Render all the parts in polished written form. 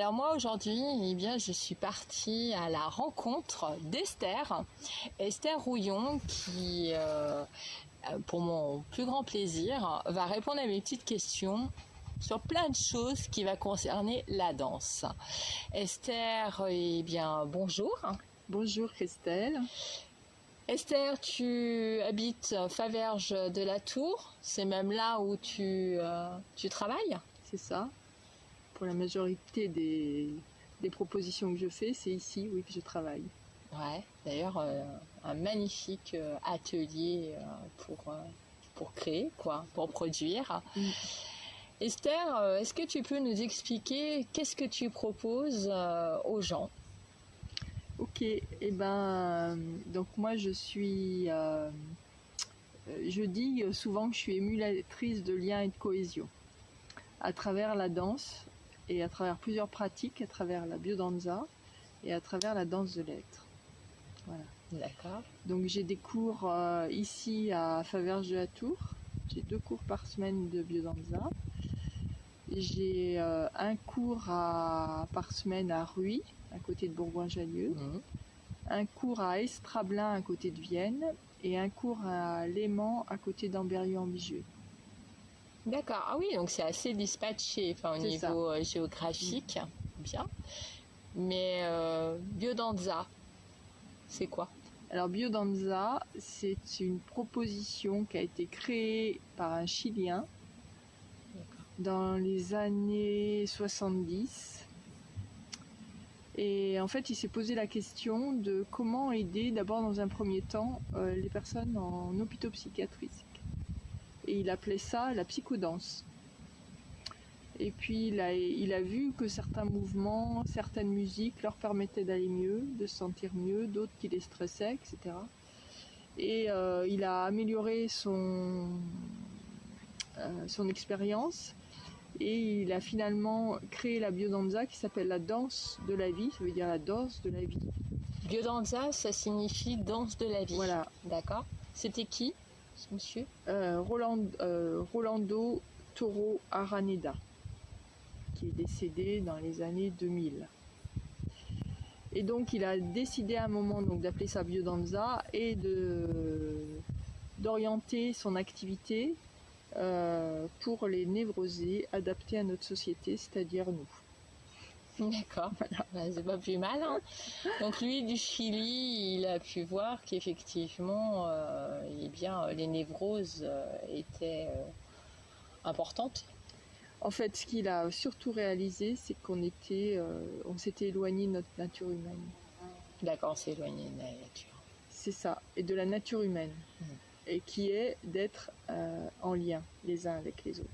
Alors moi aujourd'hui, eh bien, je suis partie à la rencontre d'Esther, Esther Rouillon, qui, pour mon plus grand plaisir, va répondre à mes petites questions sur plein de choses qui va concerner la danse. Esther, eh bien, bonjour. Bonjour Christelle. Esther, tu habites Faverges de la Tour, c'est même là où tu travailles? C'est ça. Pour la majorité des propositions que je fais, c'est ici, oui, que je travaille. Ouais, d'ailleurs, un magnifique atelier pour créer, quoi, pour produire. Esther, est-ce que tu peux nous expliquer qu'est-ce que tu proposes aux gens? Ok, donc moi je dis souvent que je suis émulatrice de liens et de cohésion à travers la danse et à travers plusieurs pratiques, à travers la biodanza et à travers la danse de l'être. Voilà. D'accord. Donc j'ai des cours ici à Faverges de la Tour. J'ai 2 cours par semaine de biodanza. J'ai un cours par semaine à Ruy, à côté de Bourgoin-Jallieu. Un cours à Estrablin, à côté de Vienne. Et un cours à Léman, à côté d'Ambérieu-en-Bigeux. D'accord. Ah oui, donc c'est assez dispatché, au niveau géographique. Bien. Mais biodanza, c'est quoi? Alors biodanza, c'est une proposition qui a été créée par un Chilien dans les années 70. Et en fait, il s'est posé la question de comment aider d'abord dans un premier temps les personnes en hôpitaux psychiatriques. Et il appelait ça la psychodanse. Et puis il a vu que certains mouvements, certaines musiques leur permettaient d'aller mieux, de se sentir mieux, d'autres qui les stressaient, etc. Et il a amélioré son expérience et il a finalement créé la biodanza qui s'appelle la danse de la vie, ça veut dire la danse de la vie. Biodanza, ça signifie danse de la vie. Voilà. D'accord. C'était qui, ce monsieur? Rolando Toro Araneda, qui est décédé dans les années 2000. Et donc il a décidé à un moment d'appeler ça biodanza et d'orienter son activité pour les névrosés adaptés à notre société, c'est-à-dire nous. D'accord, voilà. C'est pas plus mal. Hein. Donc lui, du Chili, il a pu voir qu'effectivement, les névroses étaient importantes. En fait, ce qu'il a surtout réalisé, c'est qu'on s'était éloigné de notre nature humaine. D'accord, on s'est éloigné de la nature. C'est ça, et de la nature humaine, et qui est d'être en lien les uns avec les autres.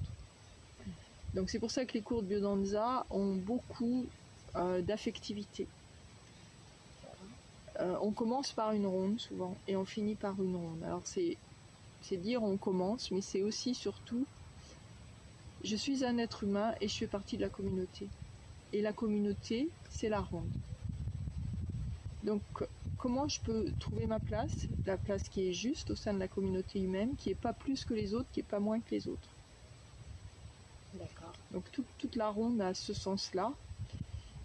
Donc c'est pour ça que les cours de biodanza ont beaucoup d'affectivité. On commence par une ronde souvent, et on finit par une ronde. Alors c'est dire on commence, mais c'est aussi surtout je suis un être humain et je fais partie de la communauté. Et la communauté, c'est la ronde. Donc, comment je peux trouver ma place, la place qui est juste au sein de la communauté humaine, qui n'est pas plus que les autres, qui n'est pas moins que les autres. D'accord. Donc, toute la ronde a ce sens-là.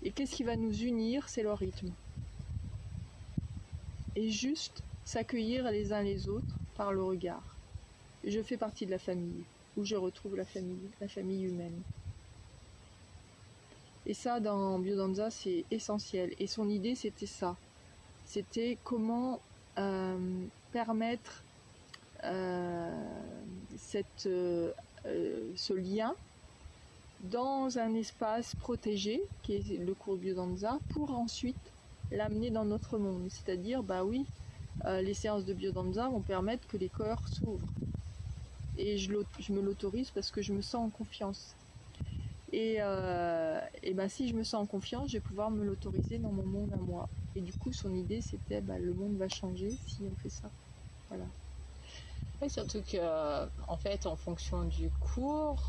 Et qu'est-ce qui va nous unir? C'est le rythme. Et juste s'accueillir les uns les autres par le regard. Je fais partie de la famille, où je retrouve la famille humaine. Et ça, dans biodanza, c'est essentiel. Et son idée, c'était ça. C'était comment permettre ce lien dans un espace protégé, qui est le cours biodanza, pour ensuite l'amener dans notre monde. C'est-à-dire, les séances de biodanza vont permettre que les cœurs s'ouvrent. Et je me l'autorise parce que je me sens en confiance. Et si je me sens en confiance, je vais pouvoir me l'autoriser dans mon monde à moi. Et du coup, son idée, c'était le monde va changer si on fait ça. Voilà. Et surtout que, en fait, en fonction du cours,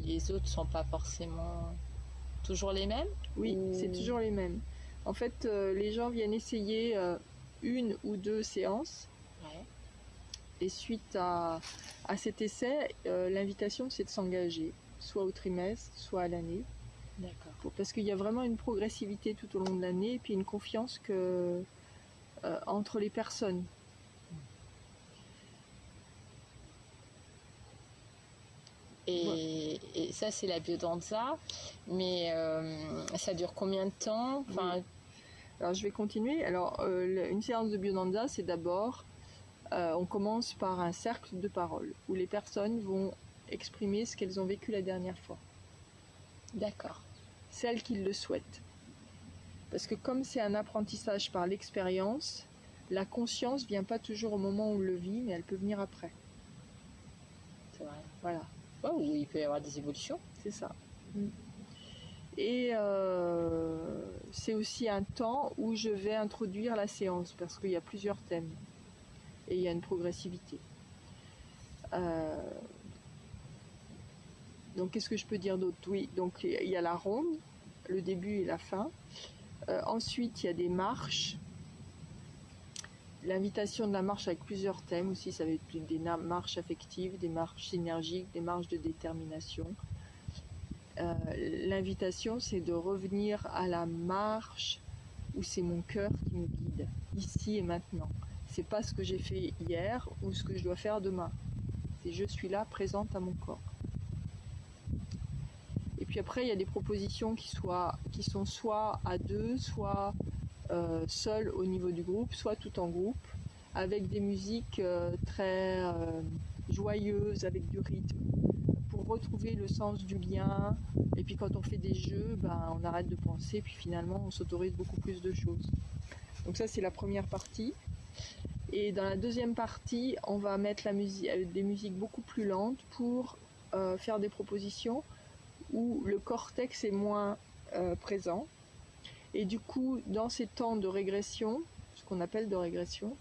les autres sont pas forcément toujours les mêmes? Oui, c'est toujours les mêmes. En fait, les gens viennent essayer 1 ou 2 séances. Ouais. Et suite à cet essai, l'invitation, c'est de s'engager, soit au trimestre, soit à l'année, parce qu'il y a vraiment une progressivité tout au long de l'année et puis une confiance entre les personnes. Et ça, c'est la biodanza, mais ça dure combien de temps? Enfin, oui. Alors je vais continuer. Alors une séance de biodanza, c'est d'abord, on commence par un cercle de parole où les personnes vont exprimer ce qu'elles ont vécu la dernière fois. d'accord. Celles qui le souhaitent. Parce que comme c'est un apprentissage par l'expérience, la conscience ne vient pas toujours au moment où on le vit, mais elle peut venir après. C'est vrai. Voilà. Ouais, ou il peut y avoir des évolutions. C'est ça. Et c'est aussi un temps où je vais introduire la séance, parce qu'il y a plusieurs thèmes. Et il y a une progressivité. Donc qu'est-ce que je peux dire d'autre? Oui, donc il y a la ronde, le début et la fin. Ensuite, il y a des marches. L'invitation de la marche avec plusieurs thèmes aussi, ça va être des marches affectives, des marches synergiques, des marches de détermination. L'invitation, c'est de revenir à la marche où c'est mon cœur qui me guide, ici et maintenant. C'est pas ce que j'ai fait hier ou ce que je dois faire demain. C'est je suis là, présente à mon corps. Et puis après, il y a des propositions qui sont soit à deux, soit seul au niveau du groupe, soit tout en groupe, avec des musiques très joyeuses, avec du rythme, pour retrouver le sens du lien. Et puis quand on fait des jeux, on arrête de penser, puis finalement on s'autorise beaucoup plus de choses. Donc ça, c'est la première partie. Et dans la deuxième partie, on va mettre des musiques beaucoup plus lentes pour faire des propositions où le cortex est moins présent. Et du coup, dans ces temps de régression, ce qu'on appelle de régression,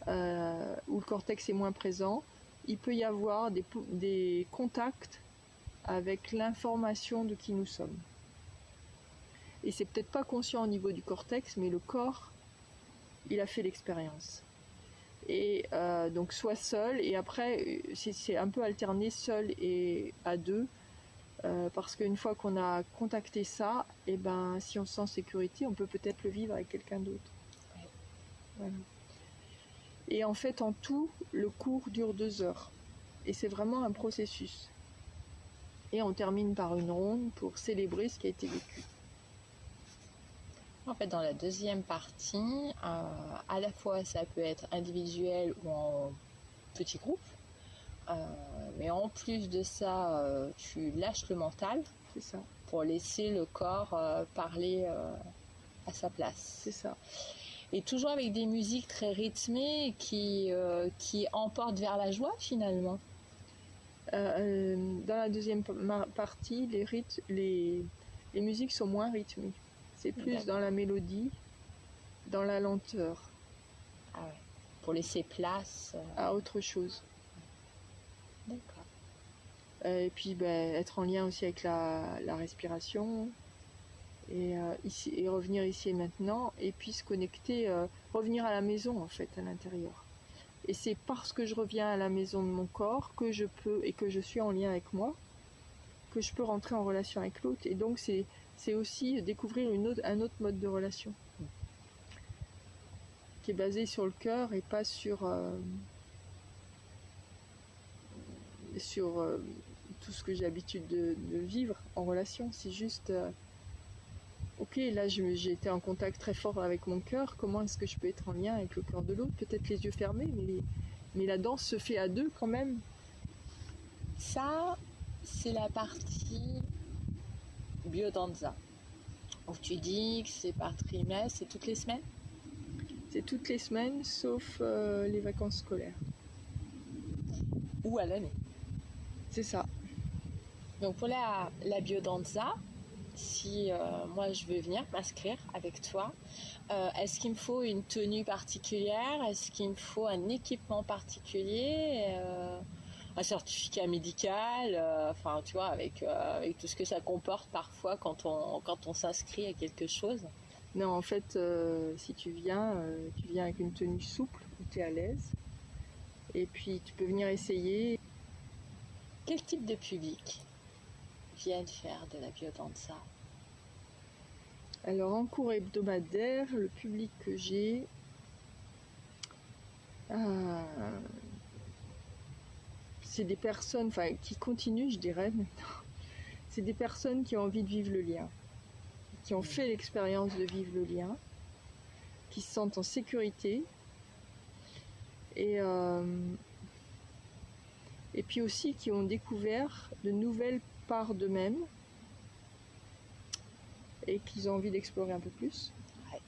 où le cortex est moins présent, il peut y avoir des contacts avec l'information de qui nous sommes. Et c'est peut-être pas conscient au niveau du cortex, mais le corps, il a fait l'expérience. Et donc soit seul, et après c'est un peu alterné seul et à deux, parce qu'une fois qu'on a contacté ça, et si on se sent en sécurité, on peut peut-être le vivre avec quelqu'un d'autre. Ouais. Voilà. Et en fait, en tout, le cours dure 2 heures. Et c'est vraiment un processus. Et on termine par une ronde pour célébrer ce qui a été vécu. En fait, dans la deuxième partie, à la fois ça peut être individuel ou en petit groupe, mais en plus de ça, tu lâches le mental. C'est ça. Pour laisser le corps parler à sa place. C'est ça. Et toujours avec des musiques très rythmées qui emportent vers la joie finalement. Dans la deuxième partie, les musiques sont moins rythmées. C'est plus dans la mélodie, dans la lenteur. Ah ouais. Pour laisser place à autre chose. D'accord. Et puis être en lien aussi avec la respiration et revenir ici et maintenant, et puis se connecter, revenir à la maison en fait, à l'intérieur. Et c'est parce que je reviens à la maison de mon corps que je peux, et que je suis en lien avec moi, que je peux rentrer en relation avec l'autre. Et donc c'est aussi découvrir un autre mode de relation qui est basé sur le cœur et pas sur tout ce que j'ai l'habitude de vivre en relation. C'est juste ok, là j'ai été en contact très fort avec mon cœur, comment est-ce que je peux être en lien avec le cœur de l'autre? Peut-être les yeux fermés, mais la danse se fait à deux quand même. Ça, c'est la partie biodanza, où tu dis que c'est par trimestre, c'est toutes les semaines? C'est toutes les semaines, sauf les vacances scolaires. Ou à l'année. C'est ça. Donc pour la biodanza, si moi je veux venir m'inscrire avec toi, est-ce qu'il me faut une tenue particulière? Est-ce qu'il me faut un équipement particulier? Un certificat médical? Enfin, tu vois, avec tout ce que ça comporte parfois quand on s'inscrit à quelque chose. Non, en fait, si tu viens avec une tenue souple où tu es à l'aise. Et puis tu peux venir essayer. Quel type de public viennent faire de la biodanza? Alors en cours hebdomadaire, le public que j'ai, c'est des personnes qui continuent, je dirais maintenant. C'est des personnes qui ont envie de vivre le lien, qui ont fait l'expérience de vivre le lien, qui se sentent en sécurité et puis aussi qui ont découvert de nouvelles parts d'eux-mêmes et qu'ils ont envie d'explorer un peu plus. Ouais.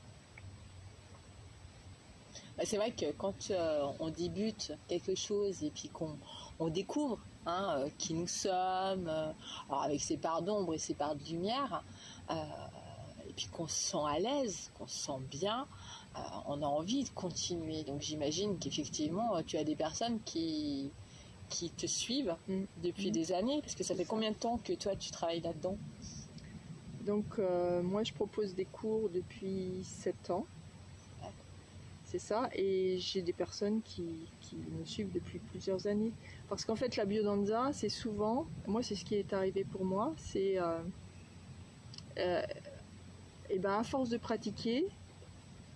Bah, c'est vrai que quand on débute quelque chose et puis qu'on découvre qui nous sommes, alors avec ses parts d'ombre et ses parts de lumière, et puis qu'on se sent à l'aise, qu'on se sent bien, on a envie de continuer. Donc j'imagine qu'effectivement, tu as des personnes qui te suivent depuis des années, parce que ça fait combien de temps que toi tu travailles là-dedans? Donc moi je propose des cours depuis 7 ans, c'est ça, et j'ai des personnes qui me suivent depuis plusieurs années. Parce qu'en fait la biodanza, c'est souvent, moi c'est ce qui est arrivé pour moi, c'est à force de pratiquer,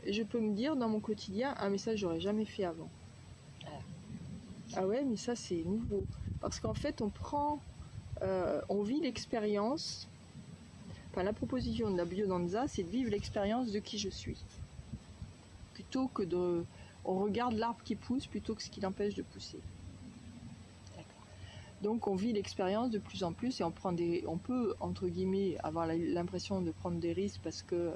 je peux me dire dans mon quotidien, mais ça j'aurais jamais fait avant. Ah ouais, mais ça c'est nouveau. Parce qu'en fait on vit l'expérience. Enfin, la proposition de la biodanza, c'est de vivre l'expérience de qui je suis. Plutôt que on regarde l'arbre qui pousse plutôt que ce qui l'empêche de pousser. D'accord. Donc on vit l'expérience de plus en plus et on peut, entre guillemets, avoir l'impression de prendre des risques parce que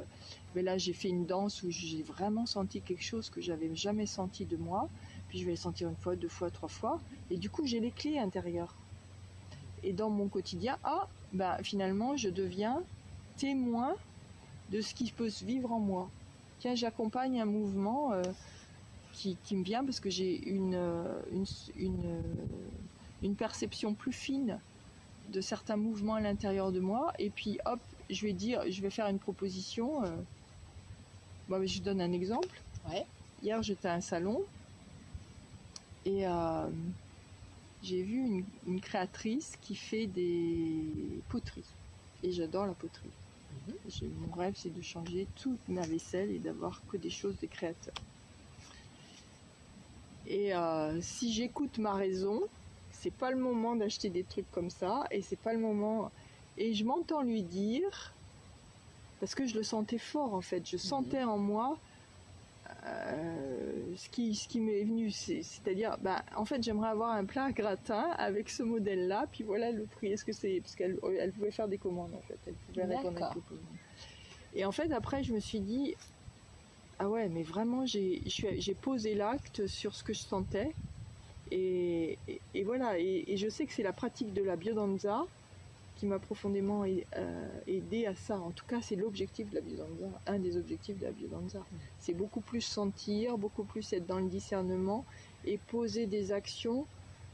là j'ai fait une danse où j'ai vraiment senti quelque chose que j'avais jamais senti de moi. Puis je vais le sentir une fois, 2 fois, 3 fois. Et du coup j'ai les clés intérieures. Et dans mon quotidien, finalement je deviens témoin de ce qui peut se vivre en moi. Tiens, j'accompagne un mouvement qui me vient parce que j'ai une perception plus fine de certains mouvements à l'intérieur de moi. Et puis hop, je vais faire une proposition. Je donne un exemple. Ouais. Hier, j'étais à un salon et j'ai vu une créatrice qui fait des poteries. Et j'adore la poterie. Mon rêve, c'est de changer toute ma vaisselle et d'avoir que des choses des créateurs. Et si j'écoute ma raison, c'est pas le moment d'acheter des trucs comme ça, et c'est pas le moment. Et je m'entends lui dire, parce que je le sentais fort en fait, je sentais en moi ce qui m'est venu, c'est-à-dire, en fait, j'aimerais avoir un plat gratin avec ce modèle-là, puis voilà le prix. Est-ce que c'est parce qu'elle pouvait faire des commandes en fait, elle pouvait répondre à des commandes. Et en fait, après, je me suis dit, ah ouais, mais vraiment, j'ai posé l'acte sur ce que je sentais, et voilà. Et je sais que c'est la pratique de la biodanza qui m'a profondément aidé à ça. En tout cas, c'est l'objectif de la biodanza, un des objectifs de la biodanza. C'est beaucoup plus sentir, beaucoup plus être dans le discernement et poser des actions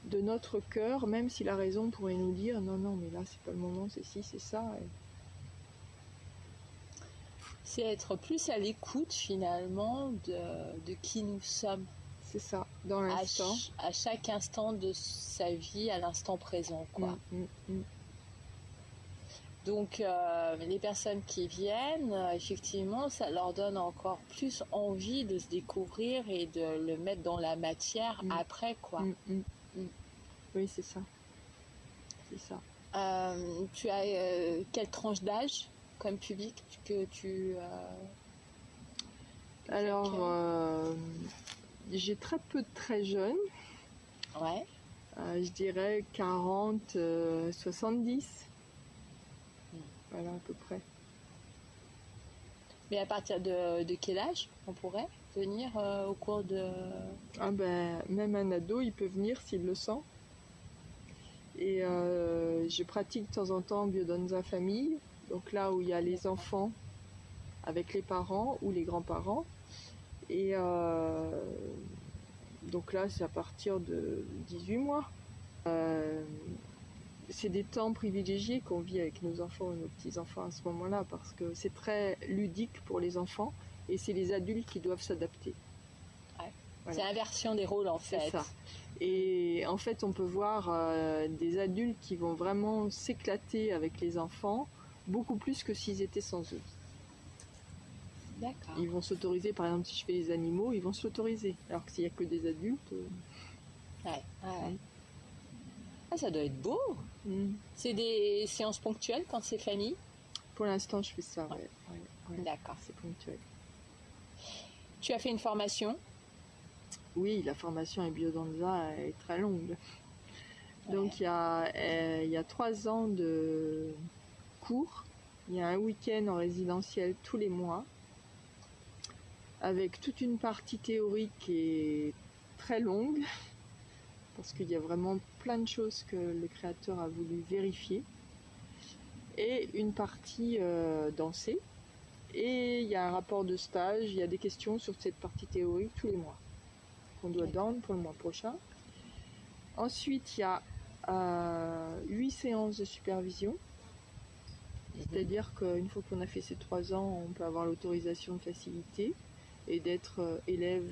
de notre cœur, même si la raison pourrait nous dire non, mais là, c'est pas le moment, c'est ci, c'est ça. C'est être plus à l'écoute finalement de qui nous sommes. C'est ça, dans l'instant. À chaque instant de sa vie, à l'instant présent, quoi. Donc les personnes qui viennent, effectivement, ça leur donne encore plus envie de se découvrir et de le mettre dans la matière après, quoi. Oui, c'est ça. C'est ça. Tu as quelle tranche d'âge comme public que tu... Alors, j'ai très peu de très jeunes. Ouais. Je dirais 40, 70. Voilà, à peu près. Mais à partir de quel âge on pourrait venir au cours de... Même un ado, il peut venir s'il le sent. Et je pratique de temps en temps biodanza famille. Donc là où il y a les enfants avec les parents ou les grands-parents. Et donc là, c'est à partir de 18 mois. C'est des temps privilégiés qu'on vit avec nos enfants et nos petits-enfants à ce moment-là parce que c'est très ludique pour les enfants et c'est les adultes qui doivent s'adapter. Ouais. Voilà. C'est l'inversion des rôles en fait. C'est ça. Et en fait, on peut voir des adultes qui vont vraiment s'éclater avec les enfants beaucoup plus que s'ils étaient sans eux. D'accord. Ils vont s'autoriser, par exemple, si je fais les animaux, ils vont s'autoriser. Alors que s'il n'y a que des adultes... Ouais. Ah, ça doit être beau. Mm. C'est des séances ponctuelles quand c'est famille? Pour l'instant, je fais ça, ouais. D'accord. C'est ponctuel. Tu as fait une formation? Oui, la formation à Biodanza est très longue. Donc il y a 3 ans de cours. Il y a un week-end en résidentiel tous les mois, avec toute une partie théorique qui est très longue, parce qu'il y a vraiment plein de choses que le créateur a voulu vérifier, et une partie dansée. Et il y a un rapport de stage, il y a des questions sur cette partie théorique tous les mois, qu'on doit donner pour le mois prochain. Ensuite, il y a 8 séances de supervision. C'est-à-dire qu'une fois qu'on a fait ces 3 ans, on peut avoir l'autorisation de facilité et d'être élève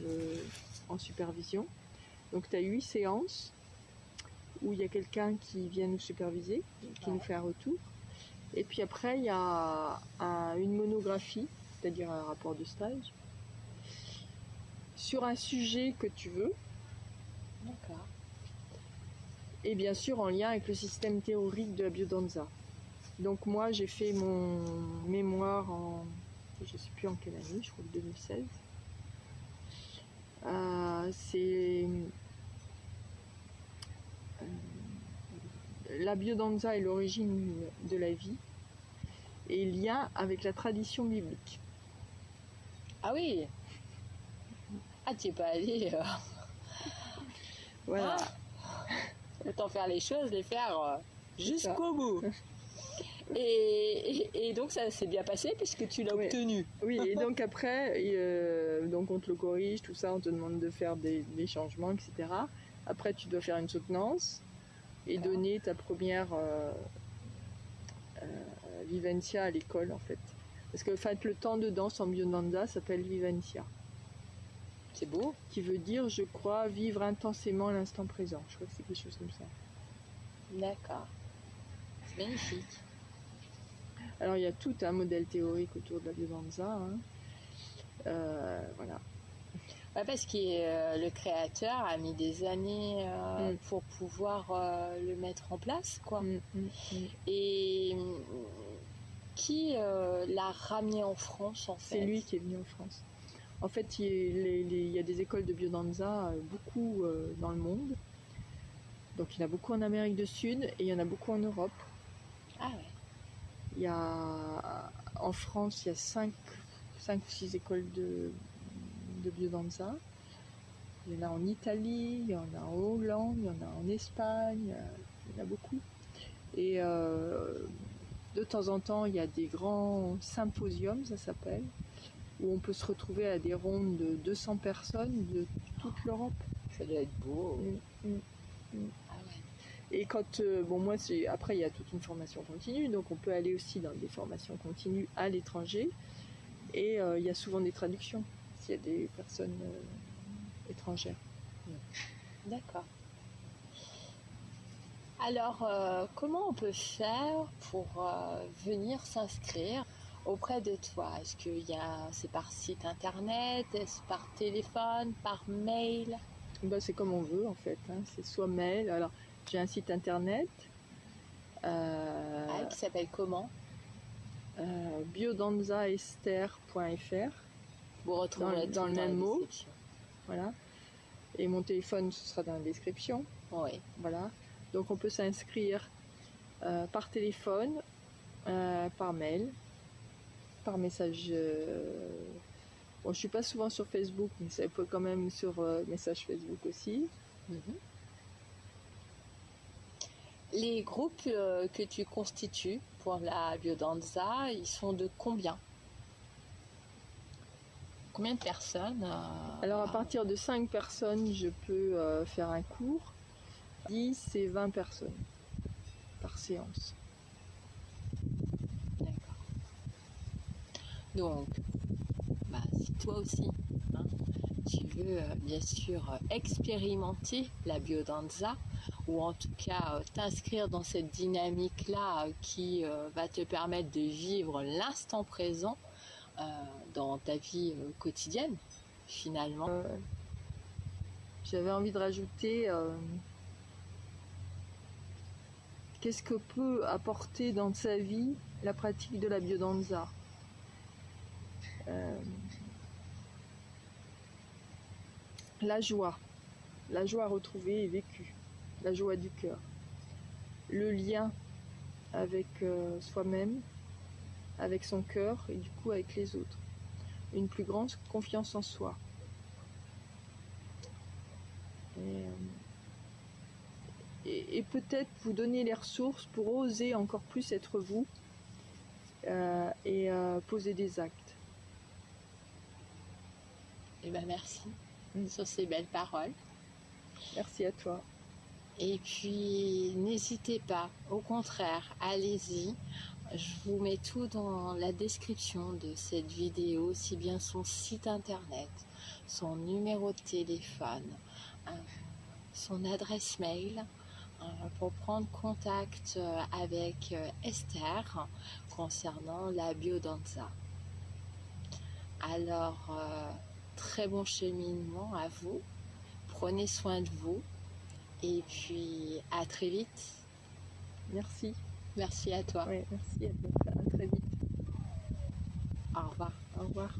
en supervision. Donc tu as 8 séances où il y a quelqu'un qui vient nous superviser, qui nous fait un retour. Et puis après, il y a une monographie, c'est-à-dire un rapport de stage, sur un sujet que tu veux. D'accord. Et bien sûr en lien avec le système théorique de la biodanza. Donc moi j'ai fait mon mémoire en, je ne sais plus en quelle année, je crois que 2016. C'est la biodanza et l'origine de la vie et lien avec la tradition biblique. Ah oui. Ah, tu n'es pas allé. Voilà. Autant faire les choses, les faire jusqu'au bout. Et donc ça s'est bien passé puisque tu l'as obtenu. Oui, et donc après, donc on te le corrige, tout ça, on te demande de faire des changements, etc. Après, tu dois faire une soutenance et donner ta première vivencia à l'école, en fait. Parce que le temps de danse en biodanza s'appelle vivencia. C'est beau. Qui veut dire, je crois, vivre intensément l'instant présent. Je crois que c'est quelque chose comme ça. D'accord. C'est magnifique. Alors, il y a tout un modèle théorique autour de la biodanza. Hein. Voilà. Ouais, parce que le créateur a mis des années pour pouvoir le mettre en place, quoi. Et qui l'a ramené en France, en fait? C'est lui qui est venu en France. En fait, il y a des écoles de biodanza beaucoup dans le monde. Donc, il y en a beaucoup en Amérique du Sud et il y en a beaucoup en Europe. Ah ouais. Il y a, en France, il y a 5 ou 6 écoles de biodanza. Il y en a en Italie, il y en a en Hollande, il y en a en Espagne, il y en a beaucoup. Et de temps en temps, il y a des grands symposiums, ça s'appelle, où on peut se retrouver à des rondes de 200 personnes de toute l'Europe. Ça doit être beau. Ah ouais. Et quand, moi, après, il y a toute une formation continue, donc on peut aller aussi dans des formations continues à l'étranger. Et il y a souvent des traductions, s'il y a des personnes étrangères. D'accord. Alors, comment on peut faire pour venir s'inscrire auprès de toi? Est-ce que c'est par site internet, est-ce par téléphone, par mail? C'est comme on veut en fait, hein. C'est soit mail, alors j'ai un site internet qui s'appelle comment? biodanzaester.fr. Vous retrouverez dans le même mot. Voilà. Et mon téléphone, ce sera dans la description. Oui. Voilà. Donc on peut s'inscrire par téléphone, par mail, par message. Bon, je suis pas souvent sur Facebook, mais ça peut quand même sur message Facebook aussi. Les groupes que tu constitues pour la biodanza, ils sont de combien? Combien de personnes Alors à partir de 5 personnes, je peux faire un cours. 10 et 20 personnes par séance. D'accord. Donc, si toi aussi, tu veux bien sûr expérimenter la biodanza, ou en tout cas t'inscrire dans cette dynamique-là qui va te permettre de vivre l'instant présent, dans ta vie quotidienne, finalement. J'avais envie de rajouter qu'est-ce que peut apporter dans sa vie la pratique de la biodanza. La joie retrouvée et vécue, la joie du cœur, le lien avec soi-même, avec son cœur et du coup avec les autres, une plus grande confiance en soi. Et peut-être vous donner les ressources pour oser encore plus être vous et poser des actes. Eh ben merci sur ces belles paroles. Merci à toi. Et puis n'hésitez pas, au contraire, allez-y. Je vous mets tout dans la description de cette vidéo, aussi bien son site internet, son numéro de téléphone, son adresse mail, pour prendre contact avec Esther concernant la biodanza. Alors, très bon cheminement à vous, prenez soin de vous et puis à très vite. Merci. Merci à toi. Ouais, merci à très vite. Au revoir. Au revoir.